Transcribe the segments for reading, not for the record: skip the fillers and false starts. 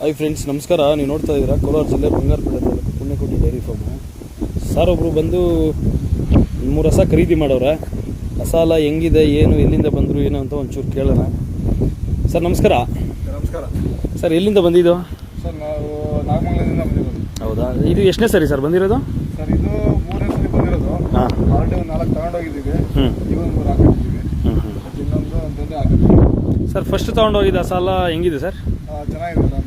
Hi friends, ನಮಸ್ಕಾರ. ನೀವು ನೋಡ್ತಾ ಇದ್ದೀರಾ ಕೋಲಾರ ಜಿಲ್ಲೆ ಬಂಗಾರಪೇಟೆ ತಾಲೂಕು ಪುಣ್ಯಕೋಟಿ ಡೈರಿ ಫಾರ್ಮು. ಸರ್ ಒಬ್ಬರು ಬಂದು 3 ಹಸ ಖರೀದಿ ಮಾಡೋರೆ. ಹಸಾಲ ಹೆಂಗಿದೆ, ಏನು, ಎಲ್ಲಿಂದ ಬಂದರು ಏನು ಅಂತ ಒಂಚೂರು ಕೇಳೋಣ. ಸರ್ ನಮಸ್ಕಾರ. ನಮಸ್ಕಾರ ಸರ್, ಎಲ್ಲಿಂದ ಬಂದಿದ್ದು? ಸರ್ ನಾವು ನಾಗಮಂಗಲದಿಂದ ಬಂದಿರೋದು. ಹೌದಾ, ಇದು ಎಷ್ಟನೇ ಸರಿ ಸರ್ ಬಂದಿರೋದು? ಸರ್ ಇದು 3ನೇ ಸರಿ ಬಂದಿರೋದು. ಹಾಂ, ಆಲ್ರೆಡಿ ಒಂದು 4 ತಗೊಂಡೋಗಿದ್ದೀವಿ. ಹ್ಞೂ, ಇವೊಂದು 3 ಹಾಕಿದ್ದೀವಿ. ಇನ್ನೊಂದು ಅಂತಂದರೆ ಹಾಕಿದ್ದೀವಿ. ಸರ್ ಫಸ್ಟ್ ತೊಗೊಂಡೋಗಿದ್ದು ಹಸಾಲ ಹೆಂಗಿದೆ ಸರ್? ಚೆನ್ನಾಗಿದೆ.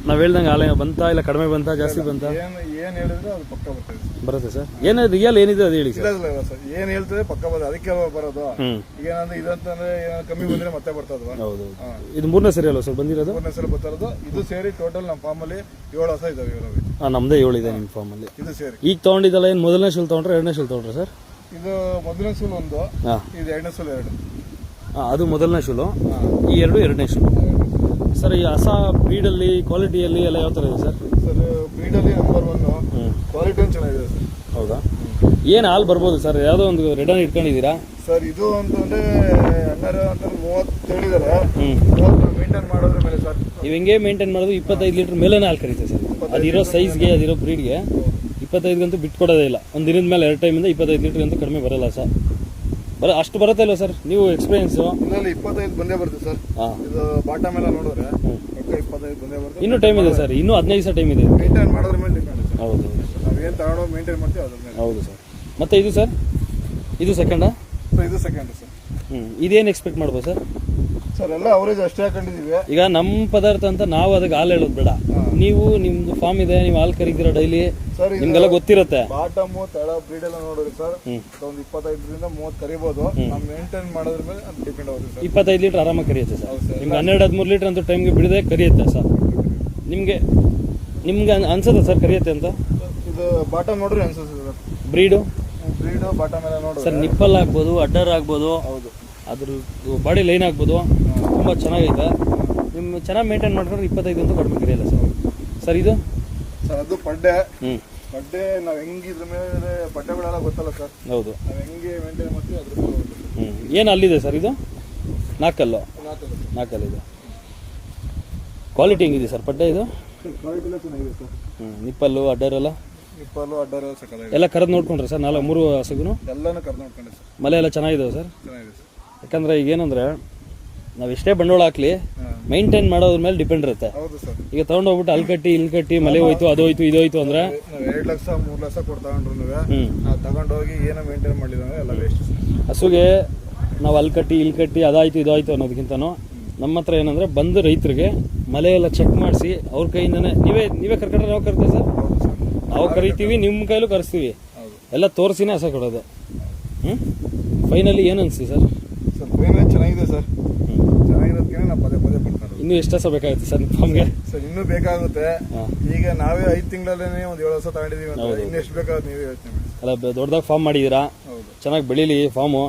ನಾವು ಹೇಳ್ದಂಗೆ ಆಲೆ ಬಂತಾ ಇಲ್ಲ ಕಡಿಮೆ ಬಂತಾ ಜಾಸ್ತಿ ಬಂತಾ? ಏನು ಹೇಳಿದ್ರೆ ಅದು ಪಕ್ಕ ಬರ್ತದೆ. ಬರುತ್ತೆ ಸರ್. ಏನು ರಿಯಲ್ ಏನಿದೆ ಅದು ಹೇಳಿ ಸರ್. ಇಲ್ಲ ಸರ್, ಏನು ಹೇಳ್ತದೆ ಪಕ್ಕ ಬರ್ತದೆ. ಅದಕ್ಕೆ ಬರೋದು. ಈಗ ಏನಂದ್ರೆ ಇದಂತಂದ್ರೆ ಕಮ್ಮಿ ಬಂದರೆ ಮತ್ತೆ ಬರ್ತದವಾ? ಹೌದು. ಇದು 3ನೇ ಸರಿ ಅಲ್ವಾ ಸರ್ ಬಂದಿರೋದು? 3ನೇ ಸಲ ಬರ್ತಾರದು. ಇದು ಸೇರಿ ಟೋಟಲ್ ನಮ್ಮ ಫಾರ್ಮಲ್ಲಿ 7 ಹಸ ಇದಾವೆ. ಹಾಂ, ನಮ್ಮದೇ 7 ಇದೆ ನಿಮ್ಮ ಫಾರ್ಮಲ್ಲಿ. ಇದು ಸೇರಿ ಈಗ ತೊಗೊಂಡಿದ್ದಲ್ಲ, ಏನು ಮೊದಲನೇ ಶೂಲ್ ತೊಗೊಂಡ್ರೆ ಎರಡನೇ ಶೂಲ್ ತೊಗೊಂಡ್ರೆ ಸರ್? ಇದು ಮೊದಲನೇ ಸೂಲ್ ಒಂದು, ಇದು 2ನೇ ಸೂಲ್ 2. ಹಾಂ, ಅದು ಮೊದಲನೇ ಶೂಲು, ಈ 2 ಎರಡನೇ ಶೂಲು. ಸರ್, ಈ ಹಸ ಬ್ರೀಡಲ್ಲಿ ಕ್ವಾಲಿಟಿಯಲ್ಲಿ ಎಲ್ಲ ಯಾವ ಥರ ಇದೆ ಸರ್? ಸರ್ ಬ್ರೀಡಲ್ಲಿ ನಂಬರ್ 1, ಕ್ವಾಲಿಟಿ ಚೆನ್ನಾಗಿದೆ ಸರ್. ಹೌದಾ? ಏನು ಹಾಲು ಬರ್ಬೋದು ಸರ್? ಯಾವುದೋ ಒಂದು ರೆಡನ್ ಇಟ್ಕೊಂಡಿದ್ದೀರಾ ಸರ್? ಇದು ಅಂತಂದ್ರೆ 12 ಅಂತ 30 ಹೇಳಿದ್ದಾರೆ. 30 ಮೇಂಟೈನ್ ಮಾಡೋದ್ರ ಮೇಲೆ ಸರ್. ನೀವು ಹೆಂಗೆ ಮೇಂಟೈನ್ ಮಾಡೋದು? 25 ಲೀಟ್ರ್ ಮೇಲೇ ಹಾಲು ಕರೀತೆ ಸರ್. ಅದಿರೋ ಸೈಜ್ಗೆ, ಅದಿರೋ ಬ್ರೀಡ್ಗೆ 25ಗಂತೂ ಬಿಟ್ಕೊಡೋದೇ ಇಲ್ಲ. ಒಂದು ದಿನದ ಮೇಲೆ 2 ಟೈಮಿಂದ 25 ಲೀಟ್ರ್ಗಂತೂ ಕಡಿಮೆ ಬರೋಲ್ಲ ಸರ್. ಅಷ್ಟು ಬರುತ್ತೆ ಇಲ್ವ ಸರ್? ನೀವು ಎಕ್ಸ್ಪೀರಿಯನ್ಸು? ಇದರಲ್ಲಿ 25 ಬಂದೇ ಬರುತ್ತೆ ಸರ್. ಹಾಂ, ಇದು ಬಾಟಮ್ ಎಲ್ಲ ನೋಡಿದ್ರೆ 25 ಬಂದೇ ಬರುತ್ತೆ. ಇನ್ನೂ ಟೈಮ್ ಇದೆ ಸರ್, ಇನ್ನೂ 15 ದಿವಸ ಟೈಮ್ ಇದೆ. ಮೇಂಟೈನ್ ಮಾಡೋದ್ರ ಮೇಲೆ ಡಿಪೆಂಡ್ ಸರ್. ಹೌದು, ನಾವೇನು ತಗೊಂಡು ಮೇಂಟೈನ್ ಮಾಡ್ತೀವಿ ಅದ್ರ ಮೇಲೆ. ಹೌದು ಸರ್. ಮತ್ತೆ ಇದು ಸರ್, ಇದು ಸೆಕೆಂಡಾ? ಸರ್ ಇದು ಸೆಕೆಂಡ್ ಸರ್. ಇದೇನು ಎಕ್ಸ್ಪೆಕ್ಟ್ ಮಾಡ್ಬೋದು ಸರ್? ಸರ್ ಎಲ್ಲ ಅವರೇಜ್ ಅಷ್ಟೇ ಹಾಕೊಂಡಿದ್ದೀವಿ. ಈಗ ನಮ್ಮ ಪದಾರ್ಥ ಅಂತ ನಾವು ಅದಕ್ಕೆ ಹಾಲು ಹೇಳೋದು ಬೇಡ. ನೀವು ನಿಮ್ದು ಫಾರ್ಮ್ ಇದೆ, ನೀವು ಹಾಲು ಕರೀತೀರ ಡೈಲಿ, ಸರ್ ನಿಮ್ಗೆಲ್ಲ ಗೊತ್ತಿರುತ್ತೆ. ಬಾಟಮ್ ತಳ ಬ್ರೀಡ್ ಎಲ್ಲ ನೋಡಿದ್ರೆ ಸರ್ ಒಂದು 25ರಿಂದ 30 ಕರಿಬೋದು. ನಾವು ಮೇಂಟೈನ್ ಮಾಡೋದ್ರ ಮೇಲೆ ಅದು ಡಿಪೆಂಡ್ ಆಗುತ್ತೆ ಸರ್. 25 ಲೀಟ್ರ್ ಆರಾಮಾಗಿ ಕರಿಯುತ್ತೆ ಸರ್. ನಿಮ್ಗೆ 12-13 ಲೀಟ್ರ್ ಅಂತ ಟೈಮ್ಗೆ ಬಿಡದೆ ಕರಿಯುತ್ತೆ ಸರ್. ನಿಮ್ಗೆ ಅನ್ಸುತ್ತೆ ಸರ್ ಕರಿಯುತ್ತೆ ಅಂತ? ಇದು ಬಾಟಮ್ ನೋಡ್ರಿ ಅನ್ಸುತ್ತೆ ಸರ್. ಬ್ರೀಡು ಬಾಟಮ್ ಎಲ್ಲ ನೋಡ್ರಿ ಸರ್, ನಿಪ್ಪಲ್ ಆಗ್ಬೋದು, ಅಡ್ಡರ್ ಆಗ್ಬೋದು, ಹೌದು, ಅದ್ರ ಬಾಡಿ ಲೈನ್ ಆಗ್ಬೋದು, ತುಂಬ ಚೆನ್ನಾಗೈತೆ. ನಿಮ್ಮ ಚೆನ್ನಾಗಿ ಮೇಂಟೈನ್ ಮಾಡ್ಕೊಂಡ್ರೆ 25 ಅಂತೂ ಕಡಿಮೆ ಕರಿಯಲ್ಲ ಸರ್. ಸರ್ ಇದು ಸರ್ ಅದು ಪಡ್ಡೆ. ಪಡ್ಡೆ ನಾವು ಹೆಂಗಿದ್ರ ಮೇಲೆ ಪಡ್ಡೆಗಳೆಲ್ಲ ಗೊತ್ತಲ್ಲ ಸರ್. ಹೌದು, ನಾವು ಹೆಂಗೆ ಮೇಂಟೈನ್ ಮಾಡ್ತೀವಿ ಅದ್ರ ಮೇಲೆ ಗೊತ್ತಿಲ್ಲ. ಏನು ಅಲ್ಲಿದೆ ಸರ್? ಇದು 4 ಇದೆ. ಕ್ವಾಲಿಟಿ ಹೆಂಗಿದೆ ಸರ್ ಪಡ್ಡೆ? ಇದು ಕ್ವಾಲಿಟಿ ಎಲ್ಲ ಚೆನ್ನಾಗಿದೆ ಸರ್. ನಿಪ್ಪಲ್ಲು ಅಡ್ಡರ್ ಎಲ್ಲ ಅಡ್ಡರ್ ಸಕ್ಕತ್ತಾಗಿದೆ. ಎಲ್ಲ ಕರೆದು ನೋಡ್ಕೊಂಡ್ರೆ ಸರ್? 3 ಹಸುಗೂ ಎಲ್ಲನೂ ಕರೆದು ನೋಡ್ಕೊಂಡೆ ಸರ್. ಮಲೆ ಎಲ್ಲ ಚೆನ್ನಾಗಿದಾವೆ ಸರ್? ಚೆನ್ನಾಗಿದೆ ಸರ್. ಯಾಕಂದ್ರೆ ಈಗ ಏನಂದ್ರೆ ನಾವು ಎಷ್ಟೇ ಬಂಡವಾಳ ಹಾಕ್ಲಿ, ಮೈಂಟೈನ್ ಮಾಡೋದ್ರ ಮೇಲೆ ಡಿಪೆಂಡ್ ಇರುತ್ತೆ. ಹೌದು ಸರ್. ಈಗ ತೊಗೊಂಡೋಗ್ಬಿಟ್ಟು ಅಲ್ಲಿ ಕಟ್ಟಿ ಇಲ್ಲಿ ಕಟ್ಟಿ ಮಲೆ ಹೋಯ್ತು, ಅದು ಹೋಯ್ತು, ಇದು ಹೋಯ್ತು ಅಂದ್ರೆ ನಾವು 2 ಲಕ್ಷ 3 ಲಕ್ಷ ಕೊಟ್ಟು ತಗೊಂಡ್ರು ನಾವು ತಗೊಂಡೋಗಿ ಏನೋ ಮೇಂಟೈನ್ ಮಾಡಿಲ್ಲ ಎಲ್ಲ ವೇಸ್ಟ್ ಸರ್. ಹಸುಗೆ ನಾವು ಅಲ್ಲಿ ಕಟ್ಟಿ ಇಲ್ಲಿ ಕಟ್ಟಿ ಅದಾಯ್ತು ಇದಾಯ್ತು ಅನ್ನೋದಕ್ಕಿಂತನೂ ನಮ್ಮ ಹತ್ರ ಏನಂದ್ರೆ ಬಂದು ರೈತರಿಗೆ ಮಲೆ ಎಲ್ಲ ಚೆಕ್ ಮಾಡಿಸಿ ಅವ್ರ ಕೈಯಿಂದನೇ ನೀವೇ ಕರ್ಕೊಂಡ್ರೆ ನಾವು ಕರಿತೀವಿ ಸರ್. ನಾವು ಕರಿತೀವಿ, ನಿಮ್ಮ ಕೈಲೂ ಕರೆಸ್ತೀವಿ, ಎಲ್ಲ ತೋರಿಸಿನೇ ಹಸ ಕೊಡೋದು. ಫೈನಲಿ ಏನು ಅನಿಸ್ತಿ ಸರ್? ಸರ್ ಫೈನಲ್ ಚೆನ್ನಾಗಿದೆ ಸರ್. ಚೆನ್ನಾಗಿರೋದಕ್ಕೆ ನಾವು ಪದೇ ಬರ್ತಾರೆ. ಇನ್ನೂ ಎಷ್ಟು ಹಸ ಬೇಕಾಗುತ್ತೆ ಸರ್ ನಿಮ್ಮ ಫಾರ್ಮ್ಗೆ? ಸರ್ ಇನ್ನೂ ಬೇಕಾಗುತ್ತೆ. ಈಗ ನಾವೇ 5 ತಿಂಗಳಲ್ಲೇ ಒಂದು 7 ಹಸ ತಗೊಂಡಿದ್ದೀವಿ ಅಂತ. ಇನ್ನು ಎಷ್ಟು ಬೇಕಾಗುತ್ತೆ ನೀವೇ ಯೋಚನೆ ಮಾಡಿ. ಅಲ್ಲ, ದೊಡ್ಡದಾಗಿ ಫಾರ್ಮ್ ಮಾಡಿದ್ದೀರಾ, ಚೆನ್ನಾಗಿ ಬೆಳೀಲಿ ಫಾರ್ಮು.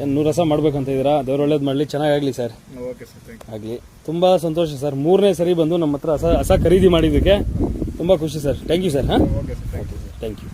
ಏನು 100 ಹಸ ಮಾಡ್ಬೇಕಂತ ಇದ್ದೀರಾ? ದೇವ್ರು ಒಳ್ಳೇದು ಮಾಡಲಿ, ಚೆನ್ನಾಗಾಗಲಿ sir. Okay sir, thank you. ಆಗಲಿ. ತುಂಬ ಸಂತೋಷ ಸರ್. 3ನೇ ಸರಿ ಬಂದು ನಮ್ಮ ಹತ್ರ ಹಸ ಖರೀದಿ ಮಾಡಿದ್ದಕ್ಕೆ ತುಂಬ ಖುಷಿ ಸರ್. Thank you sir. ಹಾಂ, ಓಕೆ ಸರ್, ಥ್ಯಾಂಕ್ ಯು.